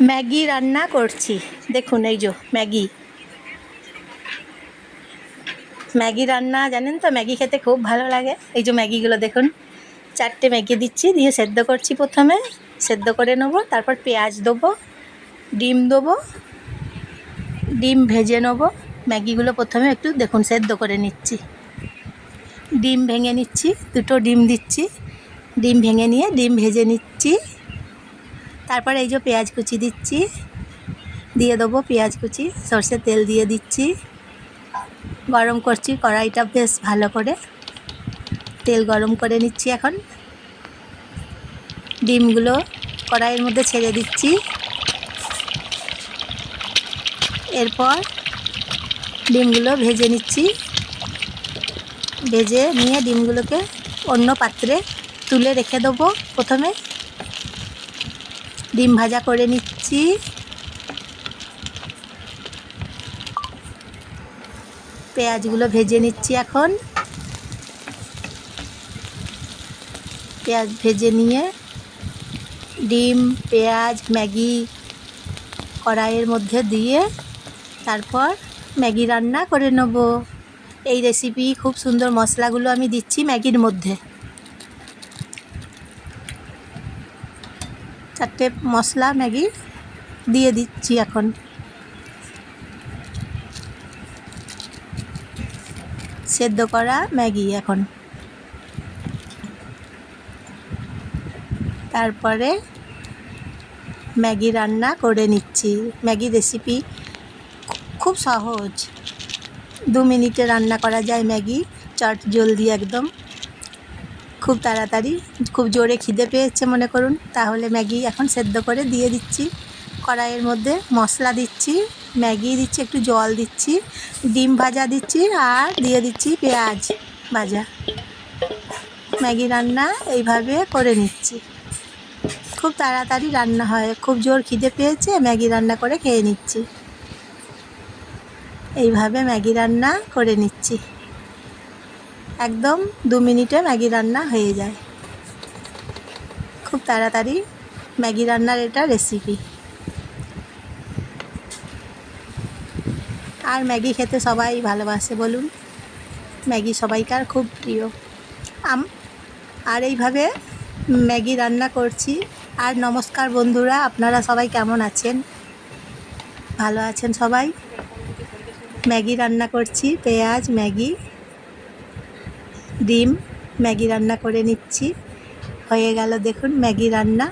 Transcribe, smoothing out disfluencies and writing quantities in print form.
Maggi রান্না করছি। দেখুন এই যে ম্যাগি ম্যাগি রান্না জানেন তো, ম্যাগি খেতে খুব ভালো লাগে। এই যে ম্যাগিগুলো দেখুন, 4টে ম্যাগি দিচ্ছি, দিয়ে সেদ্ধ করছি। প্রথমে সেদ্ধ করে নেবো, তারপর পেঁয়াজ দেবো, ডিম দেবো, ডিম ভেজে নেবো। ম্যাগিগুলো প্রথমে একটু দেখুন সেদ্ধ করে নিচ্ছি। ডিম ভেঙে নিচ্ছি, 2টো ডিম দিচ্ছি, ডিম ভেঙে নিয়ে ডিম ভেজে নিচ্ছি। তারপর এই যে পেঁয়াজ কুচি দিচ্ছি, দিয়ে দেবো পেঁয়াজ কুচি, সরষের তেল দিয়ে দিচ্ছি। গরম করছি কড়াইটা বেশ ভালো করে, তেল গরম করে নিচ্ছি। এখন ডিমগুলো কড়াইয়ের মধ্যে ছেড়ে দিচ্ছি। এরপর ডিমগুলো ভেজে নিচ্ছি। ভেজে নিয়ে ডিমগুলোকে অন্য পাত্রে তুলে রেখে দেবো। প্রথমে ডিম ভাজা করে নিচ্ছি। পেঁয়াজগুলো ভেজে নিচ্ছি। এখন পেঁয়াজ ভেজে নিয়ে ডিম, পেঁয়াজ, ম্যাগি কড়াইয়ের মধ্যে দিয়ে তারপর ম্যাগি রান্না করে নেব। এই রেসিপি খুব সুন্দর। মশলাগুলো আমি দিচ্ছি ম্যাগির মধ্যে, 4টে মশলা ম্যাগি দিয়ে দিচ্ছি। এখন সেদ্ধ করা ম্যাগি, এখন তারপরে ম্যাগি রান্না করে নিচ্ছি। ম্যাগি রেসিপি খুব সহজ, 2 মিনিটে রান্না করা যায় ম্যাগি, চট জলদি একদম, খুব তাড়াতাড়ি। খুব জোরে খিদে পেয়েছে মনে করুন, তাহলে ম্যাগি এখন সেদ্ধ করে দিয়ে দিচ্ছি। কড়াইয়ের মধ্যে মশলা দিচ্ছি, ম্যাগি দিচ্ছি, একটু জল দিচ্ছি, ডিম ভাজা দিচ্ছি, আর দিয়ে দিচ্ছি পেঁয়াজ ভাজা। ম্যাগি রান্না এইভাবে করে নিচ্ছি। খুব তাড়াতাড়ি রান্না হয়। খুব জোর খিদে পেয়েছে, ম্যাগি রান্না করে খেয়ে নিচ্ছি। এইভাবে ম্যাগি রান্না করে নিচ্ছি। একদম 2 মিনিটে ম্যাগি রান্না হয়ে যায়। খুব তাড়াতাড়ি ম্যাগি রান্নার এটা রেসিপি। আর ম্যাগি খেতে সবাই ভালোবাসে বলুন, ম্যাগি সবাইকার খুব প্রিয়। আর এইভাবে ম্যাগি রান্না করছি। আর নমস্কার বন্ধুরা, আপনারা সবাই কেমন আছেন? ভালো আছেন সবাই? ম্যাগি রান্না করছি, পেঁয়াজ, ম্যাগি, ডিম, ম্যাগি রান্না করে নিচ্ছি। হয়ে গেল দেখুন ম্যাগি রান্না।